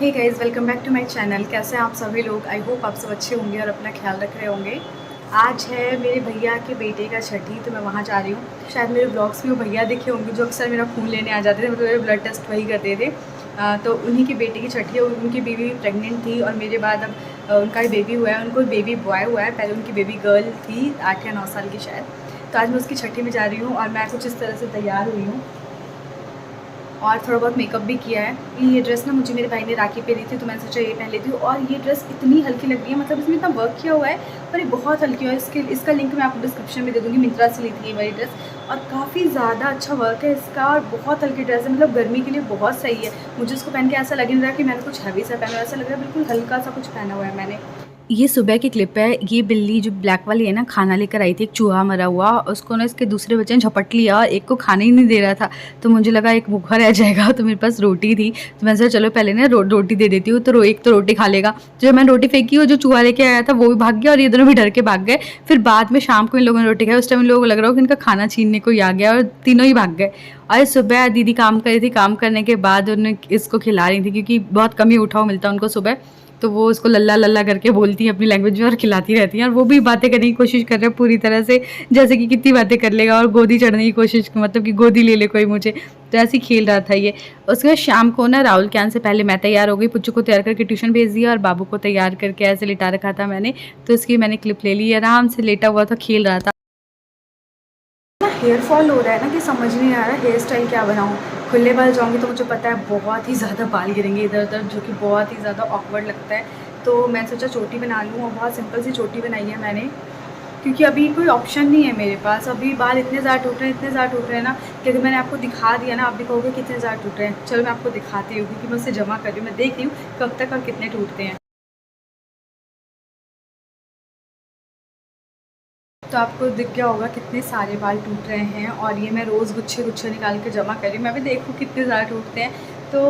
Hey guys, welcome back to my channel. कैसे हैं आप सभी लोग? आई होप आप सब अच्छे होंगे और अपना ख्याल रख रहे होंगे। आज है मेरे भैया के बेटे का छठी, तो मैं वहाँ जा रही हूँ। शायद मेरे ब्लॉग्स में वो भैया दिखे होंगे जो अक्सर मेरा खून लेने आ जाते थे, मतलब मेरे ब्लड टेस्ट वही करते थे। तो उन्हीं की बेटी की छठी है। उनकी बेबी प्रेग्नेंट थी और मेरे बाद अब उनका बेबी हुआ है। उनको बेबी बॉय हुआ है, पहले उनकी बेबी गर्ल थी 8 या 9 साल की शायद। तो आज मैं उसकी छठी में जा रही हूँ और मैं कुछ इस तरह से तैयार हुई हूँ और थोड़ा बहुत मेकअप भी किया है। ये ड्रेस ना मुझे मेरे भाई ने राखी पे दी थी, तो मैंने सोचा ये पहन लेती हूँ। और ये ड्रेस इतनी हल्की लग रही है, मतलब इसमें इतना वर्क किया हुआ है पर ये बहुत हल्की है। इसका लिंक मैं आपको डिस्क्रिप्शन में दे दूँगी। मिंत्रा से ली थी ये वाली ड्रेस और काफ़ी ज़्यादा अच्छा वर्क है इसका और बहुत हल्की ड्रेस है, मतलब गर्मी के लिए बहुत सही है। मुझे इसको पहन के ऐसा लग नहीं रहा कि मैंने कुछ हैवी सा पहना, ऐसा लग रहा है बिल्कुल हल्का सा कुछ पहना हुआ है मैंने। ये सुबह की क्लिप है। ये बिल्ली जो ब्लैक वाली है ना, खाना लेकर आई थी, एक चूहा मरा हुआ, उसको ना इसके दूसरे बच्चे ने झपट लिया और एक को खाना ही नहीं दे रहा था। तो मुझे लगा एक भूखा रह जाएगा, तो मेरे पास रोटी थी, तो मैंने सोचा चलो पहले ना रोटी दे देती हूँ, तो एक तो रोटी खा लेगा। जब मैंने रोटी फेंकी और जो चूहा लेके आया था वो भी भाग गया और ये दोनों भी डर के भाग गए। फिर बाद में शाम को इन लोगों ने रोटी खाई, उस टाइम इन लोगों को लग रहा हो कि इनका खाना छीनने को ही आ गया और तीनों ही भाग गए। और सुबह दीदी काम कर रही थी, काम करने के बाद उन्हें इसको खिला रही थी, क्योंकि बहुत कम ही उठाओ मिलता उनको सुबह, तो वो उसको लल्ला लल्ला करके बोलती है अपनी लैंग्वेज में और खिलाती रहती हैं। और वो भी बातें करने की कोशिश कर रहे हैं पूरी तरह से, जैसे कि कितनी बातें कर लेगा और गोदी चढ़ने की कोशिश, मतलब कि गोदी ले ले कोई मुझे, तो ऐसे ही खेल रहा था ये। उसके बाद शाम को ना राहुल के आने से पहले मैं तैयार हो गई, पुच्चू को तैयार करके ट्यूशन भेज दिया और बाबू को तैयार करके ऐसे लिटा रखा था मैंने, तो उसकी मैंने क्लिप ले ली। आराम से लेटा हुआ था, खेल रहा था। हेयर फॉल हो रहा है ना कि समझ नहीं आ रहा हेयर स्टाइल क्या बनाऊँ। खुले बाल जाऊँगी तो मुझे पता है बहुत ही ज़्यादा बाल गिरेंगे इधर उधर, जो कि बहुत ही ज़्यादा ऑकवर्ड लगता है। तो मैं सोचा चोटी बना लूँ और बहुत सिंपल सी चोटी बनाई है मैंने, क्योंकि अभी कोई ऑप्शन नहीं है मेरे पास। अभी बाल इतने ज़्यादा टूट रहे हैं, इतने ज़्यादा टूट रहे हैं ना कि अगर मैंने आपको दिखा दिया ना, आप भी कहोगे कितने ज़्यादा टूट रहे हैं। चलो मैं आपको दिखाती हूँ, क्योंकि मैं उससे जमा कर रही हूँ, मैं देख रही हूँ कब तक और कितने टूटते हैं। तो आपको दिख गया होगा कितने सारे बाल टूट रहे हैं और ये मैं रोज़ गुच्छे गुच्छे निकाल के जमा कर रही हूँ। मैं भी देखूँ कितने ज़्यादा टूटते हैं। तो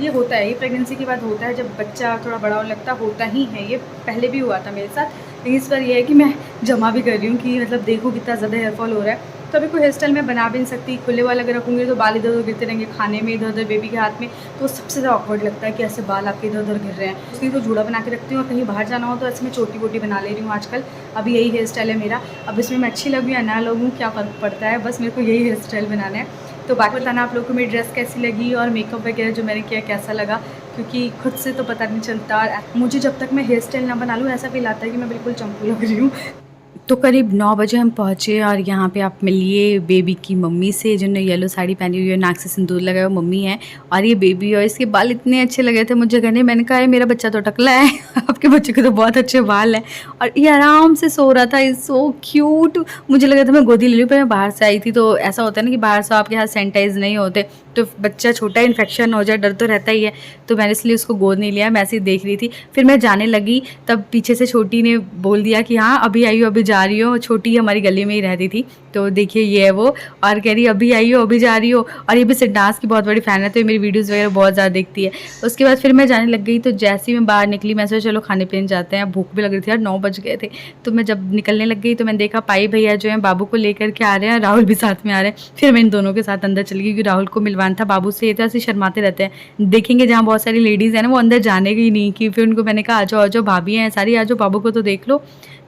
ये होता है, ये प्रेगनेंसी के बाद होता है, जब बच्चा थोड़ा बड़ा होने लगता होता ही है। ये पहले भी हुआ था मेरे साथ, लेकिन इस बार ये है कि मैं जमा भी कर रही हूँ कि मतलब देखो कितना ज़्यादा हेयर फॉल हो रहा है। तो अभी कोई हेयर स्टाइल मैं बना भी नहीं सकती। खुले बाल अगर रखूँगी तो बाल इधर उधर गिरते रहेंगे, खाने में इधर उधर, बेबी के हाथ में, तो सबसे ज़्यादा ऑकवर्ड लगता है कि ऐसे बाल आपके इधर उधर गिर रहे हैं। इसलिए तो जूड़ा बना के रखती हूँ और कहीं बाहर जाना हो तो ऐसे मैं चोटी वोटी बना ले रही हूँ आजकल। अभी यही हेयर स्टाइल है मेरा। अब इसमें मैं अच्छी लगूँ या ना लगूँ क्या फ़र्क पड़ता है, बस मेरे को यही हेयर स्टाइल बनाना है। तो बाकी बताना आप लोगों को मेरी ड्रेस कैसी लगी और मेकअप वगैरह जो मैंने किया कैसा लगा, क्योंकि खुद से तो पता नहीं चलता और मुझे जब तक मैं हेयर स्टाइल ना बना लूँ ऐसा फील आता है कि मैं बिल्कुल चंपू लग रही हूँ। तो करीब 9 बजे हम पहुँचे और यहाँ पे आप मिलिए बेबी की मम्मी से, जिन्होंने येलो साड़ी पहनी हुई है, नाक से सिंदूर लगाया हुआ मम्मी है। और ये बेबी और इसके बाल इतने अच्छे लगे थे मुझे कहने, मैंने कहा है मेरा बच्चा तो टकला है आपके बच्चे के तो बहुत अच्छे बाल हैं। और ये आराम से सो रहा था, इज सो क्यूट। मुझे लगा था मैं गोदी ले लूँ, पर मैं बाहर से आई थी, तो ऐसा होता है ना कि बाहर से आपके हाथ सैनिटाइज नहीं होते, तो बच्चा छोटा इन्फेक्शन हो जाए, डर तो रहता ही है। तो मैंने इसलिए उसको गोद नहीं लिया, मैं ऐसे ही देख रही थी। फिर मैं जाने लगी, तब पीछे से छोटी ने बोल दिया कि हाँ अभी आई हो, अभी जा रही हो। छोटी हमारी गली में ही रहती थी, तो देखिए ये है वो, और कह रही अभी आई हो, अभी जा रही हो। और ये भी सिद्धांत की बहुत बड़ी फ़ैन है, तो ये मेरी वीडियोज़ वगैरह बहुत ज़्यादा देखती है। उसके बाद फिर मैं जाने लग गई, तो जैसे ही मैं बाहर निकली मैं सोचा चलो खाने पीने जाते हैं। भूख भी लग रही थी यार, 9 बज गए थे। तो मैं जब निकलने लग गई तो मैंने देखा पाई भैया जो है बाबू को लेकर के आ रहे हैं, राहुल भी साथ में आ रहे हैं। फिर मैं इन दोनों के साथ अंदर चली गई, क्योंकि राहुल को मिलवाना था बाबू से। ये तो ऐसे शर्माते रहते हैं, देखेंगे जहाँ बहुत सारी लेडीज़ हैं ना वो अंदर जाने की नहीं की। फिर उनको मैंने कहा आ जाओ भाभी हैं सारी, आ जाओ बाबू को तो देख लो।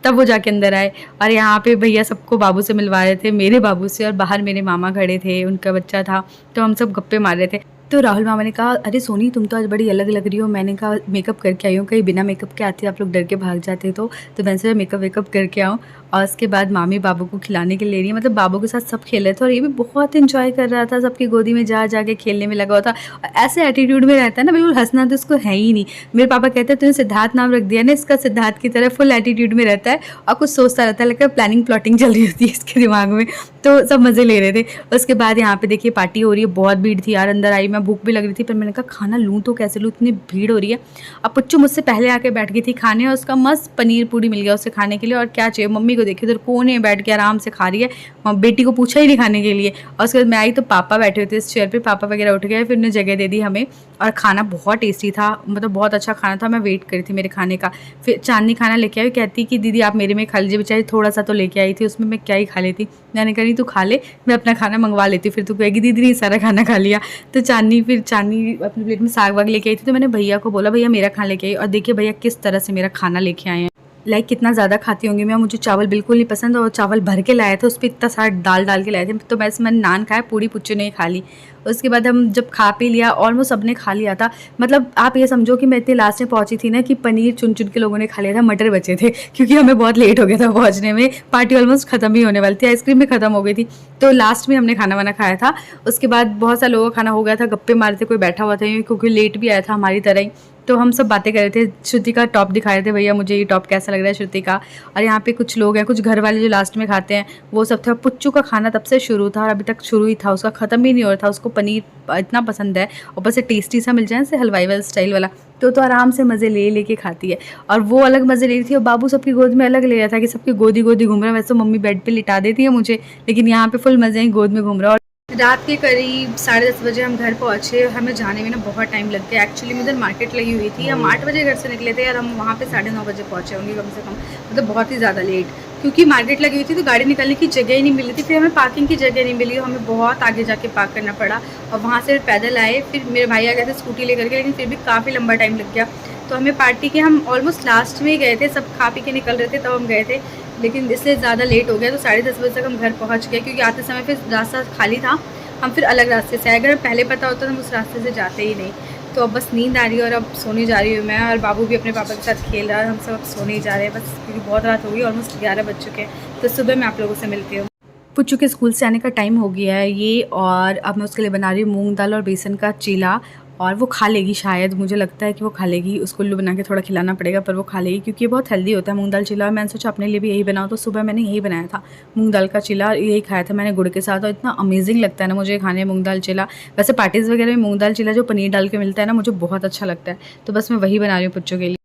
तब वो जाके अंदर आए और यहाँ पे भैया सबको बाबू से मिलवा रहे थे, मेरे बाबू से, और बाहर मेरे मामा खड़े थे, उनका बच्चा था, तो हम सब गप्पे मार रहे थे। तो राहुल मामा ने कहा अरे सोनी तुम तो आज बड़ी अलग लग रही हो। मैंने कहा मेकअप करके आई हूँ, कहीं बिना मेकअप के आती आप लोग डर के भाग जाते तो मैंने सोचा मेकअप वेकअप करके आऊँ। और उसके बाद मामी बाबू को खिलाने के लिए ले रही है, मतलब बाबू के साथ सब खेल रहे थे और ये भी बहुत इंजॉय कर रहा था, सबकी गोदी में जा के खेलने में लगा हुआ था। और ऐसे एटीट्यूड में रहता है ना, बिल्कुल हंसना तो इसको है ही नहीं। मेरे पापा कहते हैं तूने सिद्धार्थ नाम रख दिया ना इसका, सिद्धार्थ की तरह फुल एटीट्यूड में रहता है और कुछ सोचता रहता है, लगता है प्लानिंग प्लॉटिंग चल रही होती है इसके दिमाग में। तो सब मज़े ले रहे थे। उसके बाद यहाँ पे देखिए पार्टी हो रही है, बहुत भीड़ थी यार। अंदर आई मैं, भूख भी लग रही थी, पर मैंने कहा खाना लूँ तो कैसे लूँ, इतनी भीड़ हो रही है। अब पुच्चू मुझसे पहले आके बैठ गई थी खाने और उसका मस्त पनीर पूड़ी मिल गया उसे खाने के लिए, और क्या चाहिए, मम्मी को देखी उधर कोने में बैठ के आराम से खा रही है, और बेटी को पूछा ही नहीं खाने के लिए। और उसके बाद मैं आई तो पापा बैठे हुए थे इस चेयर पे, पापा वगैरह उठ गए, फिर उन्हें जगह दे दी हमें। और खाना बहुत टेस्टी था, मतलब बहुत अच्छा खाना था, मैं वेट करी थी मेरे खाने का। फिर चांदनी खाना लेके आई, कहती कि दीदी आप मेरे में खा लीजिए, बेचारी थोड़ा सा तो लेके आई थी, उसमें मैं क्या ही खा लेती। मैंने कहा तू खा ले, मैं अपना खाना मंगवा लेती, फिर तू कहेगी दीदी ने सारा खाना खा लिया। तो चांदनी अपनी प्लेट में साग वाग लेके आई थी, तो मैंने भैया को बोला भैया मेरा खाना लेके आई, और देखिए भैया किस तरह से मेरा खाना लेके आए हैं। लाइक कितना ज़्यादा खाती होंगी मैं, मुझे चावल बिल्कुल नहीं पसंद, और चावल भर के लाए थे, उस पर इतना सारा दाल डाल के लाए थे, तो बस मैंने नान खाया, पूरी पुच्चू नहीं खा ली। उसके बाद हम जब खा पी लिया, ऑलमोस्ट सबने खा लिया था, मतलब आप ये समझो कि मैं इतनी लास्ट में पहुंची थी ना कि पनीर चुन चुन के लोगों ने खा लिया था, मटर बचे थे, क्योंकि हमें बहुत लेट हो गया था पहुंचने में, पार्टी ऑलमोस्ट खत्म ही होने वाली थी, आइसक्रीम भी खत्म हो गई थी, तो लास्ट में हमने खाना वाना खाया था। उसके बाद बहुत सारे लोगों का खाना हो गया था, गप्पे मारते कोई बैठा हुआ था, क्योंकि लेट भी आया था हमारी तरह ही, तो हम सब बातें कर रहे थे। श्रुति का टॉप दिखा रहे थे, भैया मुझे ये टॉप कैसा लग रहा है श्रुति का। और यहाँ पे कुछ लोग हैं, कुछ घर वाले जो लास्ट में खाते हैं वो सब थे। पुच्चू का खाना तब से शुरू था और अभी तक शुरू ही था, उसका ख़त्म ही नहीं हो रहा था। उसको पनीर इतना पसंद है, ऊपर से टेस्टी सा मिल जाए जैसे हलवाई वाला स्टाइल वाला, तो आराम से मज़े ले लेके खाती है। और वो अलग मज़े ले रही थी, और बाबू सबकी गोद में अलग ले रहा था कि सबकी गोदी गोदी घूम रहा है। वैसे मम्मी बेड पे लिटा देती है मुझे, लेकिन यहाँ पे फुल मज़े ही गोद में घूम रहा है। रात के करीब 10:30 बजे हम घर पहुँचे। हमें जाने में ना बहुत टाइम लग गया, एक्चुअली में उधर मार्केट लगी हुई थी, हम 8 बजे घर से निकले थे और हम वहाँ पे 9:30 बजे पहुँचे होंगे कम से कम, मतलब बहुत ही ज़्यादा लेट, क्योंकि मार्केट लगी हुई थी तो गाड़ी निकलने की जगह ही नहीं मिली थी। फिर हमें पार्किंग की जगह नहीं मिली, हमें बहुत आगे जाके पार्क करना पड़ा, और वहाँ से पैदल आए। फिर मेरे भाई आ गए थे स्कूटी लेकर के, लेकिन फिर भी काफ़ी लंबा टाइम लग गया। तो हमें पार्टी के, हम ऑलमोस्ट लास्ट में ही गए थे, सब खा पी के निकल रहे थे तब हम गए थे, लेकिन इससे ज़्यादा लेट हो गया, तो 10:30 बजे तक हम घर पहुँच गए, क्योंकि आते समय फिर रास्ता खाली था, हम फिर अलग रास्ते से आए। अगर पहले पता होता तो हम उस रास्ते से जाते ही नहीं। तो अब बस नींद आ रही है और अब सोने जा रही हूँ मैं, और बाबू भी अपने पापा के साथ खेल रहा है, हम सब अब सोने ही जा रहे हैं बस, क्योंकि बहुत रात हो गई, ऑलमोस्ट 11 बज चुके हैं। तो सुबह मैं आप लोगों से मिलती हूँ। पुच्चू के स्कूल से आने का टाइम हो गया है ये, और अब मैं उसके लिए बना रही हूँ मूंग दाल और बेसन का चीला, और वो खा लेगी शायद, मुझे लगता है कि वो खा लेगी। उसको उल्लू बना के थोड़ा खिलाना पड़ेगा, पर वो खा लेगी, क्योंकि ये बहुत हेल्दी होता है मूंग दाल चीला। और मैंने सोचा अपने लिए भी यही बनाऊँ, तो सुबह मैंने यही बनाया था मूंग दाल का चीला, यही खाया था मैंने गुड़ के साथ, और इतना अमेजिंग लगता है ना मुझे खाने मूंग दाल चीला। वैसे पार्टीज़ वगैरह में मूंग दाल चीला जो पनीर डाल के मिलता है ना, मुझे बहुत अच्छा लगता है, तो बस मैं वही बना रही हूँ पुच्चू के लिए।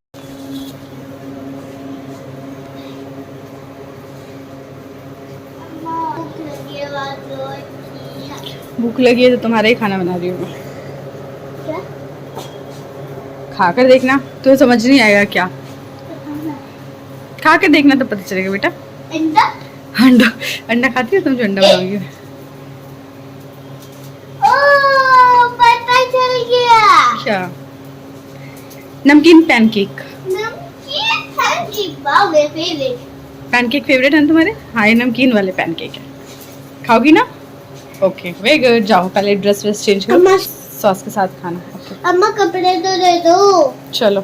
भूख लगी है तो तुम्हारा ही खाना बना रही हूँ मैं, खा कर देखना, तो समझ नहीं आएगा क्या, खा कर देखना तो पता चलेगा बेटा। अंडा अंडा अंडा खाती है तुम, जो अंडा बनाओगी। पता चल गया क्या? नमकीन पैनकेक। नमकीन पैनकेक, वाओ मेरा फेवरेट। पैनकेक फेवरेट है तुम्हारे? हाँ ये नमकीन वाले पैनकेक है, खाओगी ना? ओके वेरी गुड, जाओ पहले ड्रेस वेस चेंज करो, सॉस के साथ खाना। ओके अम्मा कपड़े तो दे दो, चलो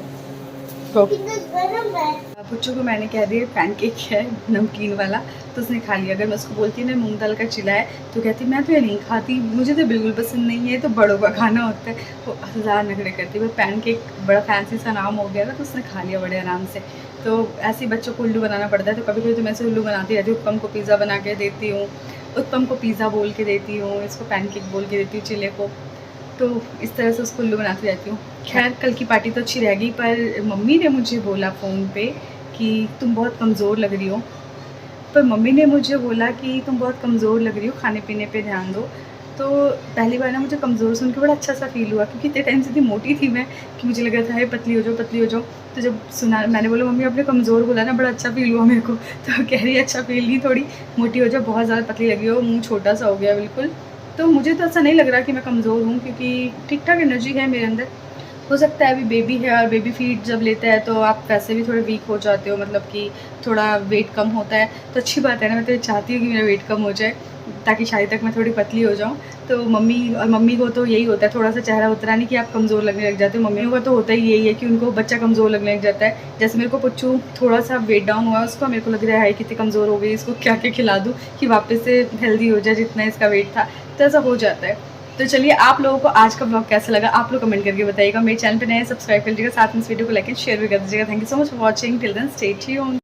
गो। गरम है। पुच्चू को मैंने कह दिया पैनकेक है नमकीन वाला, तो उसने खा लिया। अगर मैं उसको बोलती ना मूंग दाल का चिला है, तो कहती मैं तो ये नहीं खाती, मुझे तो बिल्कुल पसंद नहीं है, तो बड़ों का खाना होता है, वो ज़्यादा नखरे करती है। पैनकेक बड़ा फैंसी सा नाम हो गया था, तो उसने खा लिया बड़े आराम से। तो ऐसे ही बच्चों को उल्लू बनाना पड़ता है, तो कभी कभी तो मैं से उल्लू बनाती रहती हूँ। उत्पम को पिज़्ज़ा बना के देती हूँ, उत्पम को पिज़्ज़ा बोल के देती हूँ, इसको पैनकेक बोल के देती हूँ चिले को, तो इस तरह से उसको उल्लू बनाती रहती हूँ। खैर कल की पार्टी तो अच्छी रहेगी, पर मम्मी ने मुझे बोला फ़ोन पे कि तुम बहुत कमज़ोर लग रही हो, मम्मी ने मुझे बोला कि तुम बहुत कमज़ोर लग रही हो, खाने पीने पे ध्यान दो। तो पहली बार ना मुझे कमज़ोर सुन के बड़ा अच्छा सा फील हुआ, क्योंकि इतने टाइम से इतनी मोटी थी मैं कि मुझे लग रहा था पतली हो जाओ पतली हो जाओ। तो जब सुना, मैंने बोला मम्मी आपने कमज़ोर बोला ना, बड़ा अच्छा फील हुआ मेरे को। तो कह रही अच्छा फील नहीं, थोड़ी मोटी हो जाओ, बहुत ज़्यादा पतली लगी हो, मुँह छोटा सा हो गया बिल्कुल। तो मुझे तो ऐसा नहीं लग रहा कि मैं कमज़ोर हूँ, क्योंकि ठीक ठाक एनर्जी है मेरे अंदर। हो सकता है अभी बेबी है, और बेबी फीड जब लेता है तो आप वैसे भी थोड़े वीक हो जाते हो, मतलब कि थोड़ा वेट कम होता है, तो अच्छी बात है ना। मैं तो चाहती हूँ कि मेरा वेट कम हो जाए, ताकि शादी तक मैं थोड़ी पतली हो जाऊँ। तो मम्मी को तो यही होता है, थोड़ा सा चेहरा उतरा नहीं कि आप कमज़ोर लगने लग जाते हो। मम्मियों का तो होता ही यही है कि उनको बच्चा कमज़ोर लगने लग जाता है। जैसे मेरे को पुच्चू थोड़ा सा वेट डाउन हुआ उसका, मेरे को लग रहा है कितनी कमज़ोर हो गई, इसको क्या क्या खिला दूँ कि वापस से हेल्दी हो जाए जितना इसका वेट था, तो ऐसा हो जाता है। तो चलिए, आप लोगों को आज का ब्लॉग कैसा लगा आप लोग कमेंट करके बताइएगा। मेरे चैनल पे नए सब्सक्राइब कर लीजिएगा, साथ में इस वीडियो को लाइक एंड शेयर भी कर दीजिएगा। Thank you so much for watching, till then stay tuned.